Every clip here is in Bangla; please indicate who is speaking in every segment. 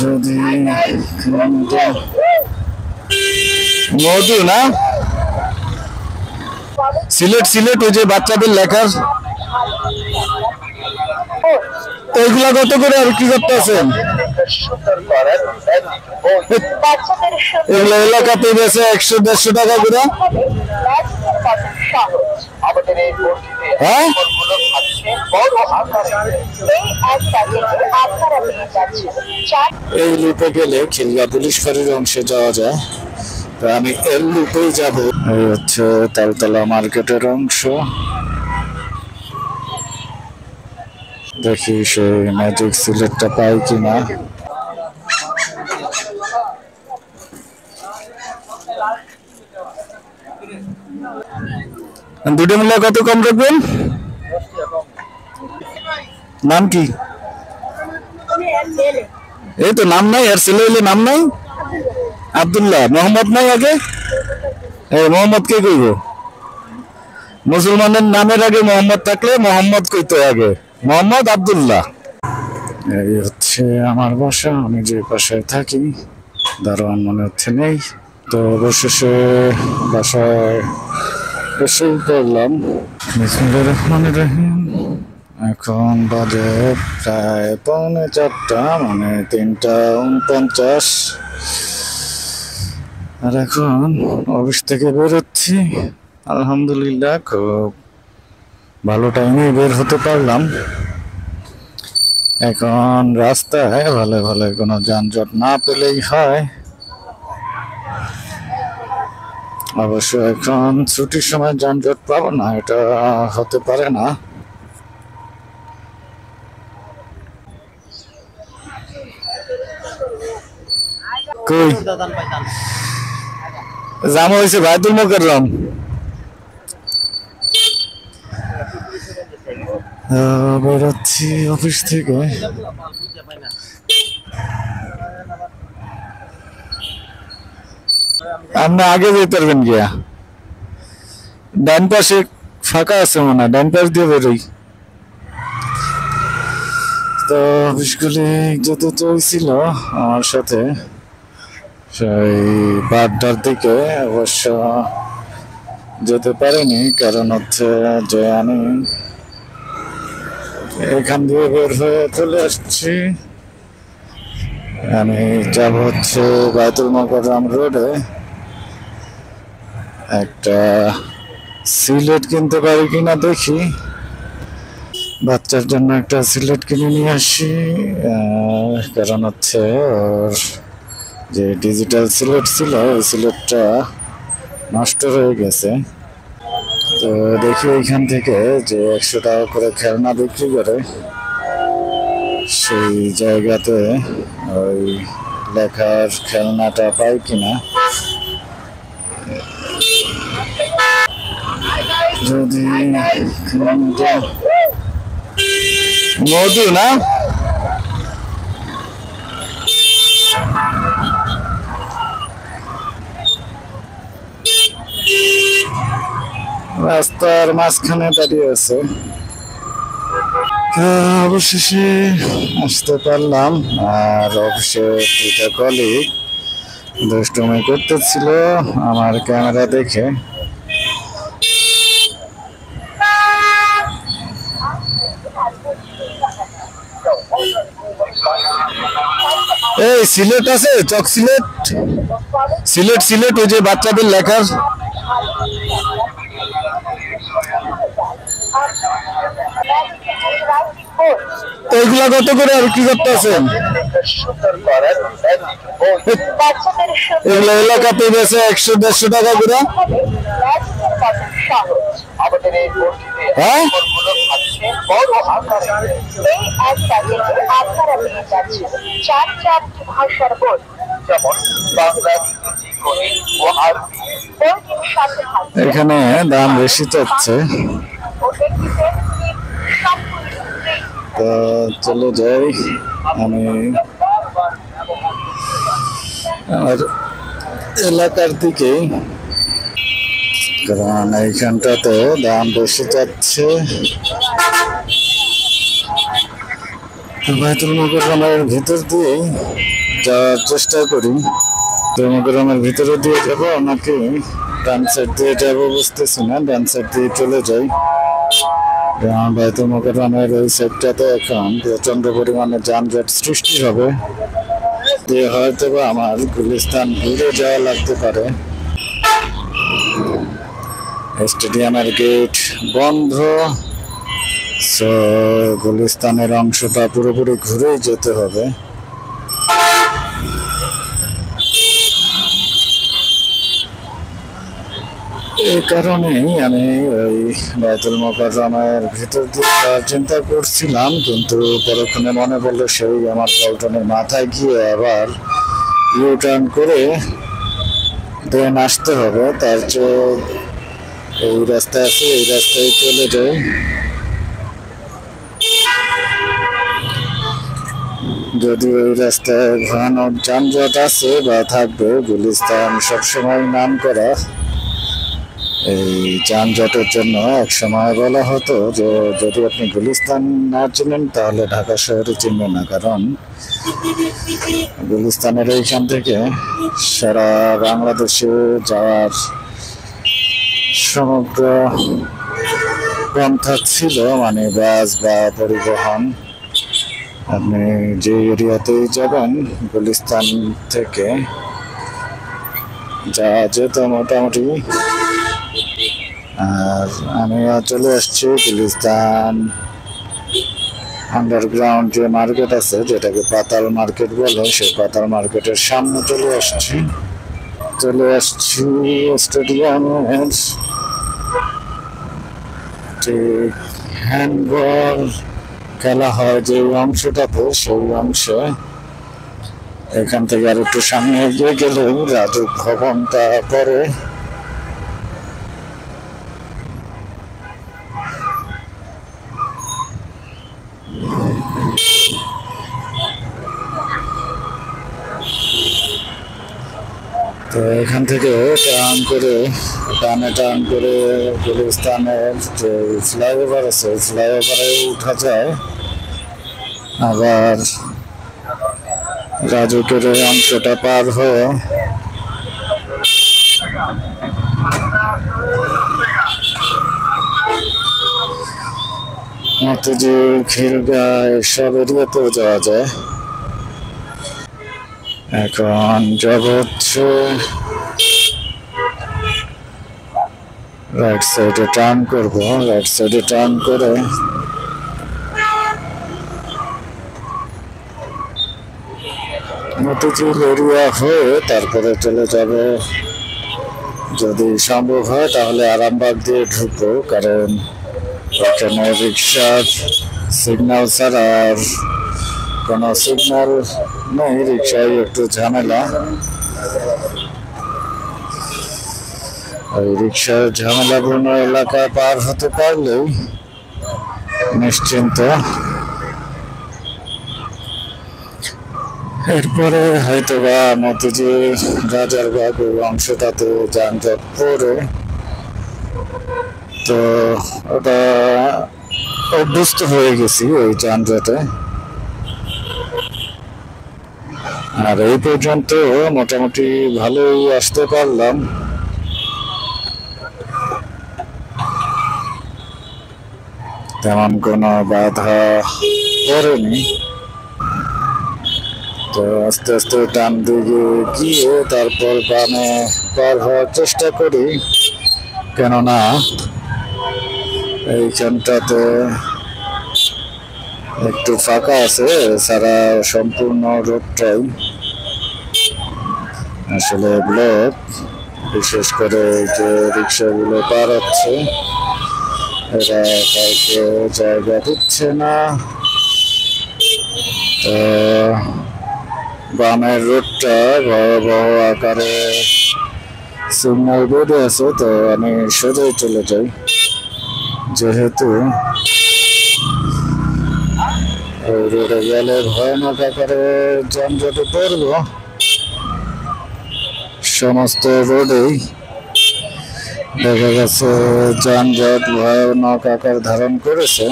Speaker 1: যদি মধু না সিলেট সিলেট ওই যে বাচ্চাদের লেখার এইগুলা কত করে আর কি করতে আছেন? এগুলো এলাকাতে বেছে 100-150 টাকা করে। হ্যাঁ এই লুপে গেলে খিলগা পুলিশ ফাঁড়ির অংশে যাওয়া যায়, তো আমি এই লুপেই যাব। এই হচ্ছে তালতলা মার্কেটের অংশ। দেখি সেই ম্যাজিক সিলেটটা পাই কিনা। দুটো মিলে কত কম রাখবেন? নাম কি? এই তো নাম নাই, আর ছেলে হইলে নাম নাই। আব্দুল্লাহ, মোহাম্মদ নাই আগে? এই মোহাম্মদ কে কইব? মুসলমানের নামের আগে মোহাম্মদ থাকলে মোহাম্মদ কইতো আগে, মোহাম্মদ আব্দুল্লাহ। এই হচ্ছে আমার বাসা, আমি যে বাসায় থাকি। দারোয়ান মনে হচ্ছে নেই, তো অবশেষে বাসায় এসেই পড়লাম। বিসমিল্লাহির রহমানির রহিম। এখন বাজে প্রায় 3:45, মানে 3:49। আর এখন অফিস থেকে বেরোচ্ছি। আলহামদুলিল্লাহ খুব ভালো টাইমে বের হতে পারলাম। এখন রাস্তায় ভালো ভালো কোনো যানজট না পেলেই হয়। অবশ্য এখন ছুটির সময় যানজট পাবো না, এটা হতে পারে না। কই জামা হয়েছে বায়তুল মোকাররম। বেরোচ্ছি অফিস থেকে। আপনি আগে যেতে পারবেন গিয়া, ডান পাশে ফাঁকা আছে মনে হয়, ডান পাশ দিয়ে বেরোই। তো অফিসগুলি যেতে চাইছিল আমার সাথে সেই বাড্ডার দিকে, অবশ্য যেতে পারিনি, কারণ হচ্ছে যে আমি এখান দিয়ে বের হয়ে চলে আসছি। আমি যাব হচ্ছে বায়তুল মোকাররম রোডে। একটা সিলেট কিনতে পারি কিনা দেখি, বাচ্চার জন্য একটা সিলেট কিনে নিয়ে আসি। কারণ হচ্ছে ওর যে ডিজিটাল সিলেট ছিল, ওই সিলেটটা নষ্ট হয়ে গেছে। তো দেখি ওইখান থেকে যে 100 টাকা করে খেলনা বিক্রি করে, সেই জায়গাতে ওই লেখার খেলনাটা পাই কিনা। যদি মধু না রাস্তার মাঝখানে দাঁড়িয়ে আছে। অবশেষে আসতে পারলাম। আর অফিসে দুটা কলিগ দুষ্টুমি করতেছিল আমার ক্যামেরা দেখে। এই সিলেট আছে, চক সিলেট, সিলেট সিলেট ওই যে বাচ্চাদের লেখার এইগুলা কত করে আর কি করতে আছেন? এগুলো এলাকাতে বেছে 100-150 টাকা করে। হ্যাঁ এখানে দাম বেশি চাচ্ছে, তো চলে যাই আমি আমার এলাকার দিকে, কারণ এইখানটাতে দাম বেশি যাচ্ছে। বাইতুল মুকাররমের ভিতর দিয়ে যাওয়ার চেষ্টা করি। তো মুকাররমের ভিতরে দিয়ে যাবো নাকি ডান সাইড দিয়ে যাবো বুঝতেছি না, ডান সাইড দিয়ে চলে যাই। বাইতুল মুকাররমের ওই সাইডটাতে এখন প্রচন্ড পরিমাণে যানজট সৃষ্টি হবে, দিয়ে হয়তো বা আমার গুলিস্তান ঘুরে যাওয়া লাগতে পারে। স্টেডিয়ামের গেট বন্ধ, সো গুলিস্তানের অংশটা পুরোপুরি ঘুরেই যেতে হবে। এই কারণেই আমি ওই বাইতুল মুকাররমের ভিতর দিয়ে যাওয়ার চিন্তা করছিলাম, কিন্তু পরক্ষণে মনে পড়লো সেই আমার পল্টনের মাথায় গিয়ে আবার ইউ টার্ন করে দেন আসতে হবে। তার চেয়ে এই রাস্তা আছে, এই রাস্তায় চলে যাই। যদিও এই রাস্তায় ভয়ানক যানজট আছে বা থাকবে, গুলিস্তান সবসময় নাম করা এই যানজটের জন্য। এক সময় বলা হতো যে যদি আপনি গুলিস্তান না চিনেন তাহলে ঢাকা শহরে চিনবেন না, কারণ গুলিস্তানের এইখান থেকে সারা বাংলাদেশে যাওয়ার সমগ্র পন্থা ছিল, মানে বাস বা পরিবহন। আপনি যে এরিয়াতেই যাবেন গুলিস্তান থেকে যাওয়া যেত মোটামুটি। আর আমি চলে আসছি গুলিস্তান আন্ডারগ্রাউন্ড যে মার্কেট আছে, যেটাকে পাতাল মার্কেট বলে, সেই পাতাল মার্কেটের সামনে চলে আসছি স্টেডিয়ামের ঠিক হ্যান্ডবল খেলা হয় যে অংশটাতে, সেই অংশে এখান থেকে আর একটু সামনে এগিয়ে গেলে রাজুক ভবনটা পড়ে। তো এখান থেকে টার্ন করে গুলিস্তানের যে ফ্লাইওভার আছে, ফ্লাইওভারে উঠা যায়। আবার রাজুকের অংশটা পার হয়ে মতিঝিল, খিলগাঁও সব এরিয়াতেও যাওয়া যায়। এখন যাব হচ্ছে রাইট সাইডে টার্ন করবো, রাইট সাইডে টার্ন করে মতিঝিল এরিয়া হয়ে তারপরে চলে যাব, যদি সম্ভব হয় তাহলে আরামবাগ দিয়ে ঢুকবো, কারণ এখানে রিক্সার সিগন্যাল ছাড়া আর কোনো সিগন্যাল নেই, রিক্সায় একটু ঝামেলা। ওই রিক্সার ঝামেলাপূর্ণ এলাকা পার হতে পারলেই নিশ্চিন্ত। এরপরে হয়তো বা মতিঝিল রাজারবাগ অংশটাতে যানজট পড়ে, তো ওটা অভ্যস্ত হয়ে গেছি ওই যানজটে। আর এই পর্যন্ত মোটামুটি ভালোই আসতে পারলাম। তেমন কোনো বাধা পড়েনি। তো আস্তে আস্তে ডান দিকে গিয়ে তারপর বামে পার হওয়ার চেষ্টা করি, কেননা এইখানটাতে একটু ফাঁকা আছে, এছাড়া সম্পূর্ণ রোডটাই আসলে ব্লক। বিশেষ করে যে রিক্সাগুলো পার হচ্ছে এরা কাউকে জায়গা দিচ্ছে না। তো বামের রোডটা ভয়াবহ আকারে সিগন্যাল বোর্ডে আছে, তো আমি সোজাই চলে যাই, যেহেতু ওই রোডে গেলে ভয়ানক আকারে যানজটে পড়ব। সমস্ত রোডেই দেখা গেছে যানজট ভয়ানক আকার ধারণ করেছে।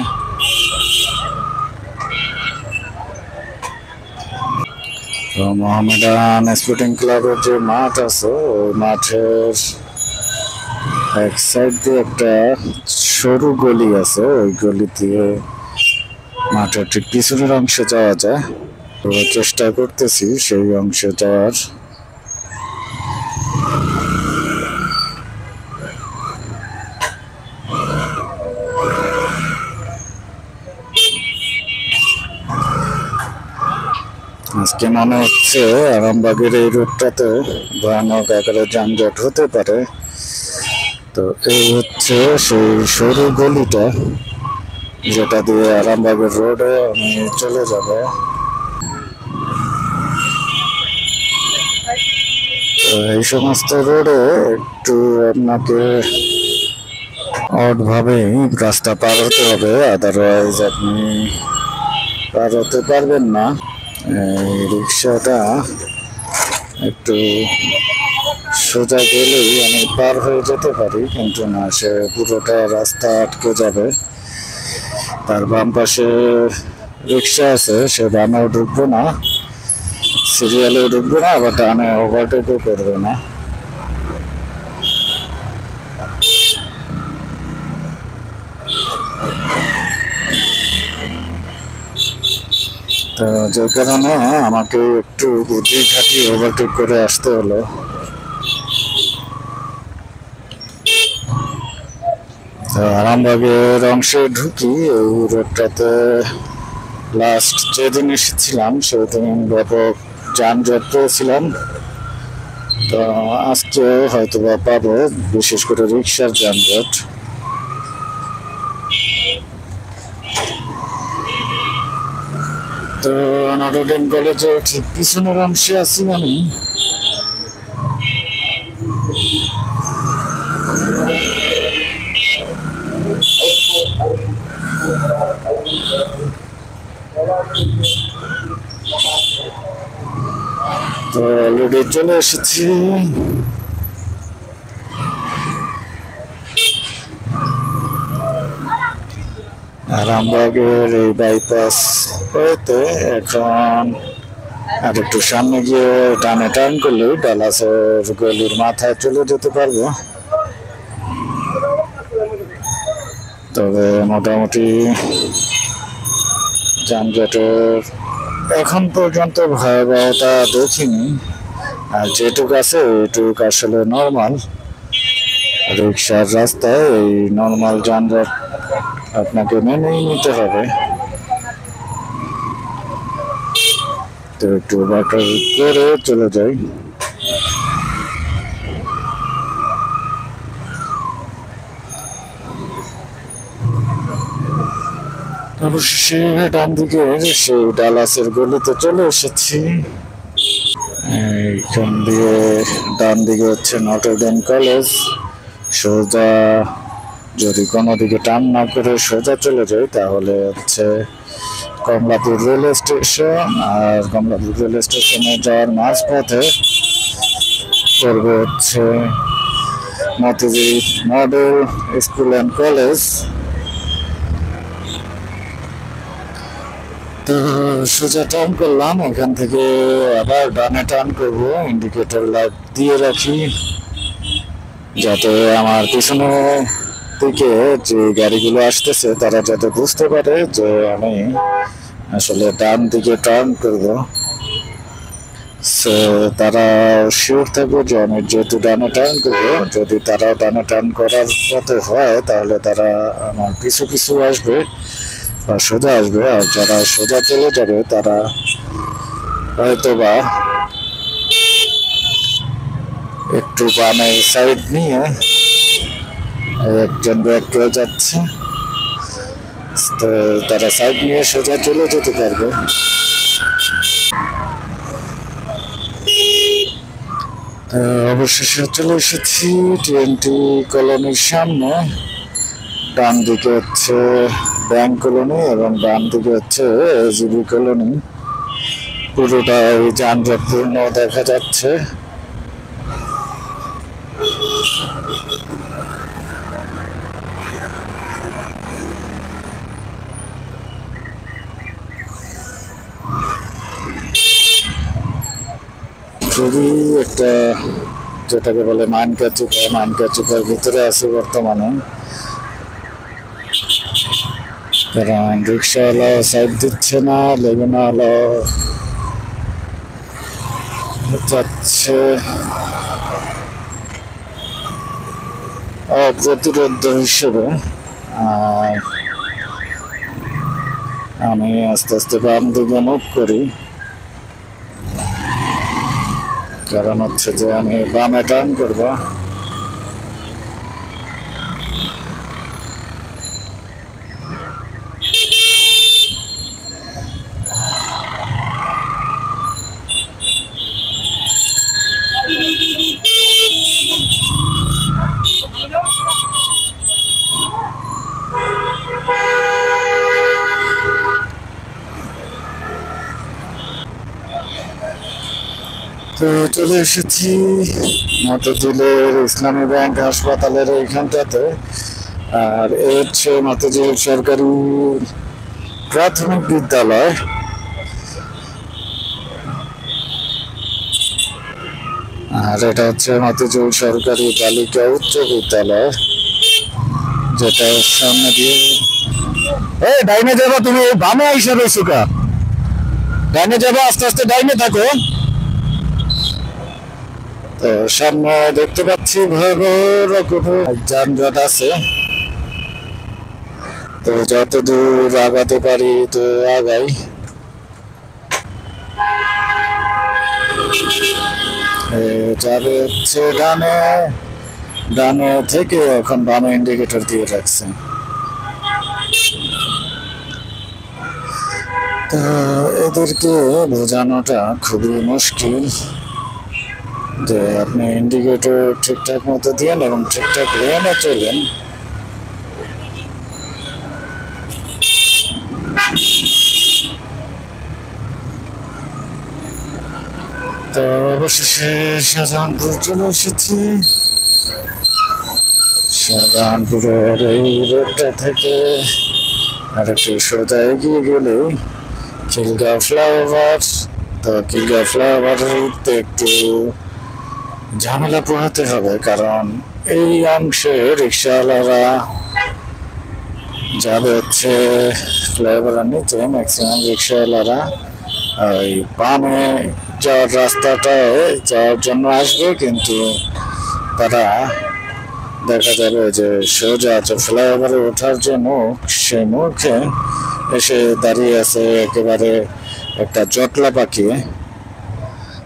Speaker 1: তো মোহামেডান স্পোর্টিং ক্লাবের যে মাঠ আছে ওই মাঠের এক সাইড দিয়ে একটা সরু গলি আছে, ওই গলি দিয়ে মাঠের ঠিক পিছনের অংশে যাওয়া যায়। তো চেষ্টা করতেছি সেই অংশে যাওয়ার। আজকে মনে হচ্ছে আরামবাগের এই রোডটাতে ভয়ানক আকারে যানজট হতে পারে। তো এই হচ্ছে সেই সরু গলিটা যেটা দিয়ে আরামবাগের রোডে আমি চলে যাব। তো এই সমস্ত রোডে একটু আপনাকে অড ভাবেই রাস্তা পার হতে হবে, আদারওয়াইজ আপনি পার হতে পারবেন না। এই রিক্সাটা একটু সোজা গেলেই আমি পার হয়ে যেতে পারি, কিন্তু না, সে পুরোটা রাস্তা আটকে যাবে। তার বাম পাশে রিক্সা আছে, সে বামেও ঢুকবে না, সিরিয়ালেও ঢুকবে না, আবার ডানে ওভারটেকও করবে না। তো যে কারণে আমাকে একটু বুদ্ধি খাটিয়ে ওভারটেক করে আসতে হলো। তো আরামবাগের অংশে ঢুকি, এই রোডটাতে লাস্ট যেদিন এসেছিলাম সেদিন ব্যাপক যানজট পেয়েছিলাম। তো আজকে হয়তো বা পাবো, বিশেষ করে রিক্সার যানজট। তো নটরডেম কলেজের ঠিক পিছনের অংশে আছি আমি। তো অলরেডি চলে এসেছি। আরামবাগের এই বাইপাস হইতে এখন আর একটু সামনে গিয়ে ডানে টার্ন করলেই ডালাসের গলির মাথায় চলে যেতে পারবো। তবে মোটামুটি যানজটের এখন পর্যন্ত ভয়াবহতা দেখিনি, আর যেটুক আছে এটুক আসলে নর্মাল। রিক্সার রাস্তায় এই নর্মাল যানজট আপনাকে মেনেই নিতে হবে। তো একটু ব্যাটার করে চলে যাই। অবশেষে ডান দিকে সেই ডালাসের গলিতে চলে এসেছি। এইখান দিয়ে ডান দিকে হচ্ছে নটরডেম কলেজ। সোজা যদি কোনো দিকে টার্ন না করে সোজা চলে যাই তাহলে হচ্ছে কমলাপুর রেলওয়ে স্টেশন, আর কমলাপুর রেলওয়ে স্টেশনে যাওয়ার মাঝপথে পড়বে হচ্ছে Motijheel model school and college. তো সোজা টার্ন করলাম, এখান থেকে আবার ডানে টার্ন করবো। ইন্ডিকেটর লাইট দিয়ে রাখি যাতে আমার পিছনে থেকে যে গাড়িগুলো আসতেছে তারা যাতে বুঝতে পারে যে আমি আসলে ডান দিকে টার্ন করব। তারা শিওর থাকবে যে আমি যেহেতু ডানে টার্ন করবো। যদি তারা ডানে টার্ন করার পথে হয় তাহলে তারা আমার পিছু পিছু আসবে বা সোজা আসবে, আর যারা সোজা চলে যাবে তারা হয়তো বা একটু বামের সাইড নিয়ে, একজন ব্যাক করে যাচ্ছে, তো তারা সাইড নিয়ে সোজা চলে যেতে পারবে। অবশেষে চলে এসেছি টিএনটি কলোনির সামনে। ডান দিকে হচ্ছে ব্যাংক কলোনি এবং ডান দিকে হচ্ছে এজিবি কলোনি। পুরোটাই যানজটপূর্ণ দেখা যাচ্ছে। খুবই একটা যেটাকে বলে মাইনকার ভিতরে আছে বর্তমানে, কারণ রিক্সাওয়ালা সাইড দিচ্ছে না, লেগুনাওয়ালা যাচ্ছে প্রতিরোধ হিসেবে। আর আমি আস্তে আস্তে বাম দিকে মুভ করি, কারণ হচ্ছে যে আমি বামে টার্ন করবো। তো চলে এসেছি মতিঝিলের ইসলামী ব্যাংক হাসপাতালের এইখানটাতে। আর এ হচ্ছে মতিঝিল সরকারি প্রাথমিক বিদ্যালয়। আর এটা হচ্ছে মতিঝিল সরকারি বালিকা উচ্চ বিদ্যালয়, যেটা সামনে দিয়ে এই ডাইনে যাবো। তুমি বামে আইসা রয়েছো কা? ডাইনে যাবো, আস্তে আস্তে ডাইনে থাকো। তো সামনে দেখতে পাচ্ছি ভয়াবহ যানজট আছে। তো যত দূর আগাতে পারি তো আগাই। যাবে হচ্ছে ডানে থেকে এখন বামে ইন্ডিকেটর দিয়ে রাখছে। তো এদেরকে বোঝানোটা খুবই মুশকিল যে আপনি ইন্ডিকেটর ঠিকঠাক মতো দিয়েন এবং ঠিকঠাক লেনে চলেন। তো অবশেষে শাহজাহানপুর চলে এসেছি। শাহজাহানপুরের এই রোডটা থেকে আর একটু সোজা এগিয়ে গেলে খিলগাঁও ফ্লাইওভার। তো খিলগাঁও ফ্লাইওভার উঠতে একটু ঝামেলা পোহাতে হবে, কারণ এই অংশে রিক্সাওয়ালারা যাবে হচ্ছে ফ্লাইওভারের নিচে। ম্যাক্সিমাম রিক্সাওয়ালারা ওই বামে যাওয়ার রাস্তাটায় যাওয়ার জন্য আসবে, কিন্তু তারা দেখা যাবে যে সোজা ফ্লাইওভারে ওঠার জন্য সে মুখে এসে দাঁড়িয়ে আছে একেবারে একটা জটলা পাকিয়ে।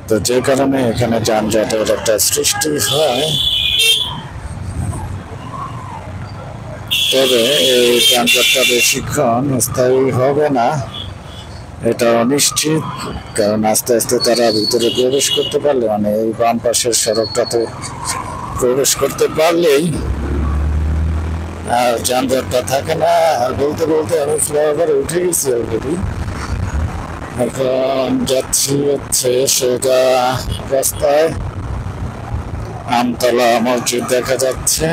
Speaker 1: তো যে কারণে এখানে যানজটের একটা সৃষ্টি হয়। তবে এই যানজটটা বেশিক্ষণ স্থায়ী হবে না, এটা অনিশ্চিত, কারণ আস্তে আস্তে তারা ভিতরে প্রবেশ করতে পারলে, মানে এই বাম পাশের সড়কটাতে প্রবেশ করতে পারলেই আর যানজটটা থাকে না। আর বলতে বলতে আমি ফ্লাইওভারে উঠে গেছি অলরেডি। এখন যাচ্ছি হচ্ছে সোজা রাস্তায়। আমতলা মসজিদ দেখা যাচ্ছে।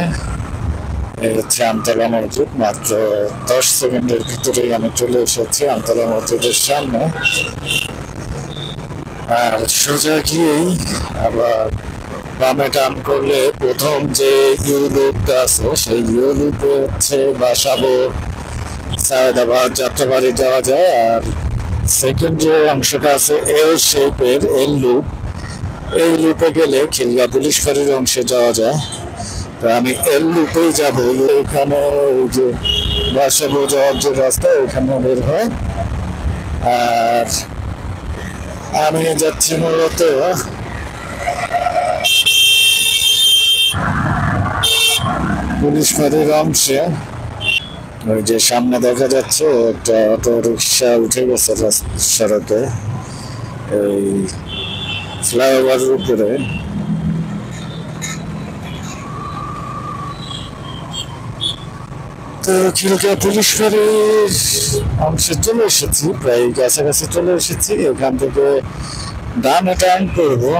Speaker 1: এই হচ্ছে আমতলা মসজিদ। মাত্র 10 সেকেন্ডের ভিতরেই আমি চলে এসেছি আমতলা মসজিদের সামনে। আর সোজা গিয়েই আবার বামে টান করলে প্রথম যে ইউ লুপটা আছে সেই ইউ লুপে হচ্ছে বাসাবো, সায়দাবাদ, যাত্রাবাড়ি যাওয়া যায়। আর সেকেন্ড যে অংশটা আছে এল শেপের এল লুপ, এই লুপে গেলে খিলগাঁও পুলিশ ফাঁড়ির অংশে যাওয়া যায়। তো আমি এল লুপেই যাবো। এখানে ওই যে বাসাবো যাওয়ার যে রাস্তা ওইখানে বের হয়। আর আমি যাচ্ছি মূলত পুলিশ ফাঁড়ির অংশে। ওই যে সামনে দেখা যাচ্ছে একটা অটো রিক্সা উঠে গেছে সড়কে এই ফ্লাইওভারের উপরে। তো খিলগাঁও পুলিশ ফাঁড়ির অংশে চলে এসেছি, প্রায় কাছাকাছি চলে এসেছি। এখান থেকে ডানে টার্ন করবো।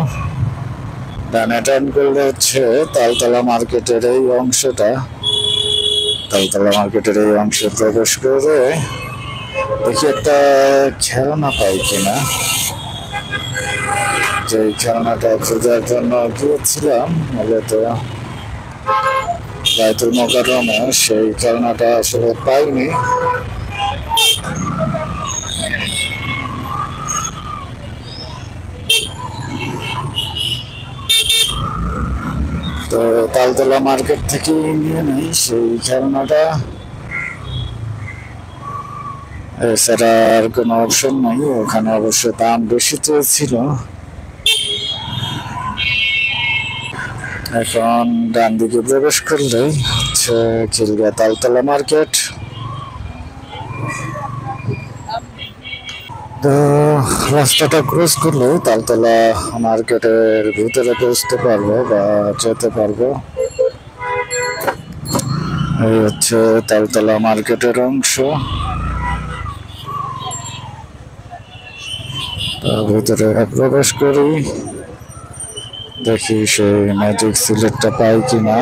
Speaker 1: ডানে টার্ন করলে হচ্ছে তালতলা মার্কেটের এই অংশটা, তালতলা মার্কেটের এই অংশে প্রবেশ করে দেখি একটা খেলনা পাই কিনা। যে খেলনাটা খোঁজার জন্য গিয়েছিলাম মূলত বায়তুল মোকাররমে, সেই খেলনাটা আসলে পাইনি। তো তালতলা মার্কেট থেকে নিয়ে নেই সেই খেলনাটা, এছাড়া আর কোনো অপশন নাই। ওখানে অবশ্য দাম বেশি চেয়েছিল। এখন ডান দিকে প্রবেশ করলেই হচ্ছে খিলগাঁও তালতলা মার্কেট। তো রাস্তাটা ক্রস করলে তালতলা মার্কেটের ভিতরে পৌঁছতে পারবো বা যেতে পারবো। এই হচ্ছে তালতলা মার্কেটের অংশ। ভিতরে প্রবেশ করি, দেখি সেই ম্যাজিক সিলেটটা পাই কিনা।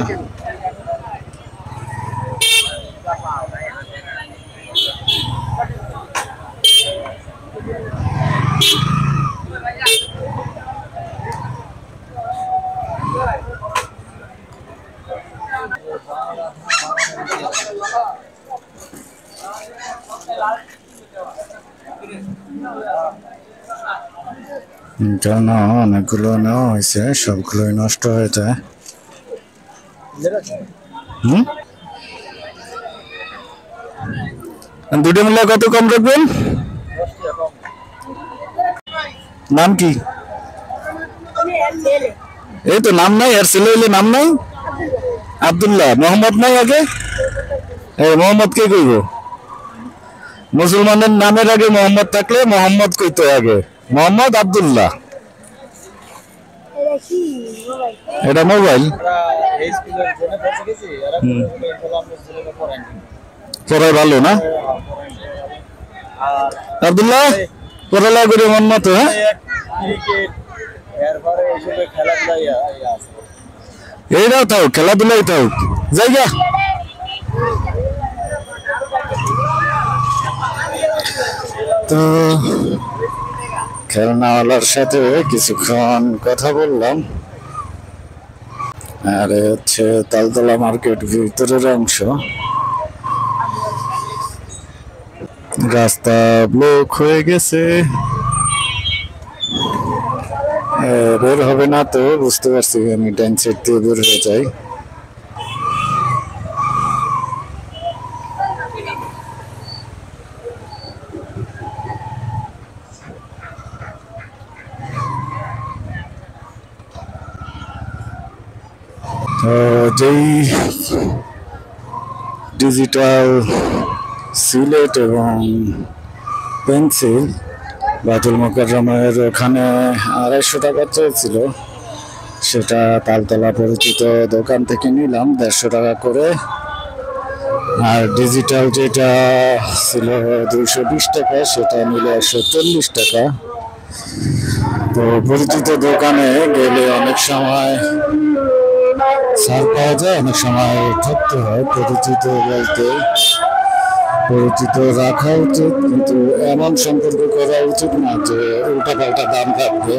Speaker 1: কেন অনেকগুলো নেওয়া হয়েছে, সবগুলোই নষ্ট হয়ে যায়। দুটো মিলে কত কম রাখবেন? নাম কি? এই তো নাম নাই, আর ছেলে হইলে নাম নাই। আব্দুল্লাহ, মোহাম্মদ নাই আগে? এই মোহাম্মদ কে কইব? মুসলমানের নামের আগে মোহাম্মদ থাকলে মোহাম্মদ কইতো আগে। মোহাম্মদ আব্দুল্লাহ। এটা মোবাইল পড়াই ভালো না? আব্দুল্লাহ পড়ালেখা করে মন মতো। হ্যাঁ, এইটাও থাক, খেলাধুলাই থাক, জায়গা। তো খেলনাওয়ালার সাথে কিছুক্ষণ কথা বললাম। আর হচ্ছে তালতলা মার্কেট ভিতরের অংশ। রাস্তা ব্লক হয়ে গেছে, বের হবে না। তো বুঝতে পারছি আমি ডান সাইড দিয়ে বের হয়ে যাই। যেই ডিজিটাল সিলেট এবং পেন্সিল বায়তুল মোকাররমের ওখানে 250 টাকা চেয়েছিল, সেটা তালতলা পরিচিত দোকান থেকে নিলাম 150 টাকা করে। আর ডিজিটাল যেটা ছিল 220 টাকা, সেটা নিলে 140 টাকা। তো পরিচিত দোকানে গেলে অনেক সময় ছাড় পাওয়া যায়, অনেক সময় ঠকতে হয়। পরিচিত বলতে পরিচিত রাখা উচিত, কিন্তু এমন সম্পর্ক করা উচিত না যে উল্টাপাল্টা দাম রাখবে।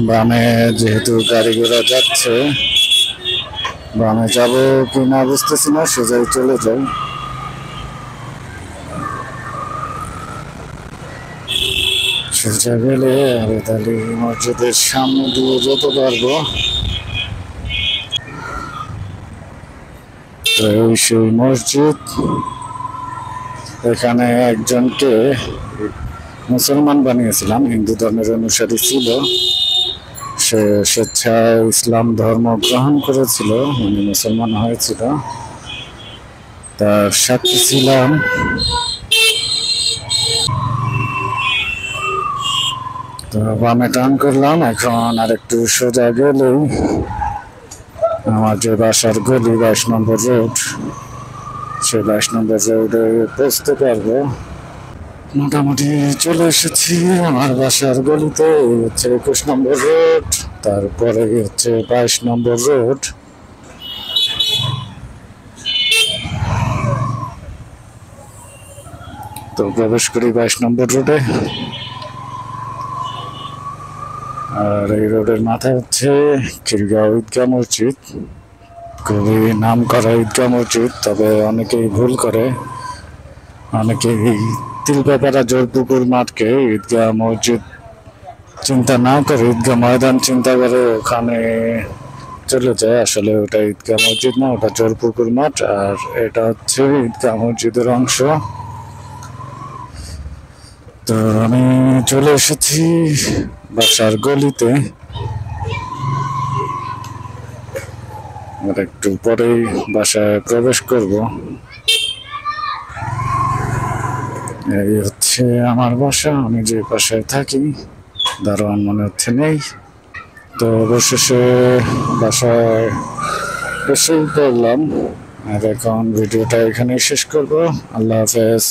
Speaker 1: বামে যেহেতু গাড়ি ঘোড়া যাচ্ছে, বামে যাবো কি না বুঝতেছি না, সোজাই চলে যাই। সোজা গেলে আবেদ আলী মসজিদের সামনে দিয়ে যেতে পারবো। সেই মসজিদ, এখানে একজনকে মুসলমান বানিয়েছিলাম, হিন্দু ধর্মের অনুসারী ছিল। সে স্বেচ্ছায় ইসলাম ধর্ম গ্রহণ করেছিল, মানে মুসলমান হয়েছিল। তার সাক্ষী ছিলাম। তো বামে টার্ন করলাম। এখন আর একটু সোজা গেলেই আমার যে বাসার গলি 22 নম্বর রোড, সেই 22 নম্বর রোডে পৌঁছতে পারবো। মোটামুটি চলে এসেছি আমার বাসার গলিতে। হচ্ছে 21 নম্বর রোড, তারপরে হচ্ছে 22 নম্বর রোড। তো তো প্রবেশ করি 22 নম্বর রোডে। আর এই রোডের মাথায় হচ্ছে খিলগাঁও ঈদগাহ মসজিদ, খুবই নাম করা ঈদগাহ মসজিদ। তবে অনেকেই ভুল করে, অনেকেই তিলপাপাড়া জোরপুকুর মাঠকে ঈদগাহ মসজিদ চিন্তা না করে ঈদগাহ ময়দান চিন্তা করে ওখানে চলে যায়। আসলে ওটা ঈদগাহ মসজিদ না, ওটা জোরপুকুর মাঠ। আর এটা হচ্ছে ঈদগাহ মসজিদের অংশ। তো আমি চলে এসেছি বাসার গলিতে। আর একটু পরেই বাসায় প্রবেশ করব। এই হচ্ছে আমার বাসা, আমি যে বাসায় থাকি। দারোয়ান মনে হচ্ছে নেই। তো অবশেষে বাসায় এসেই পড়লাম। আর এখন ভিডিওটা এখানেই শেষ করব। আল্লাহ হাফেজ।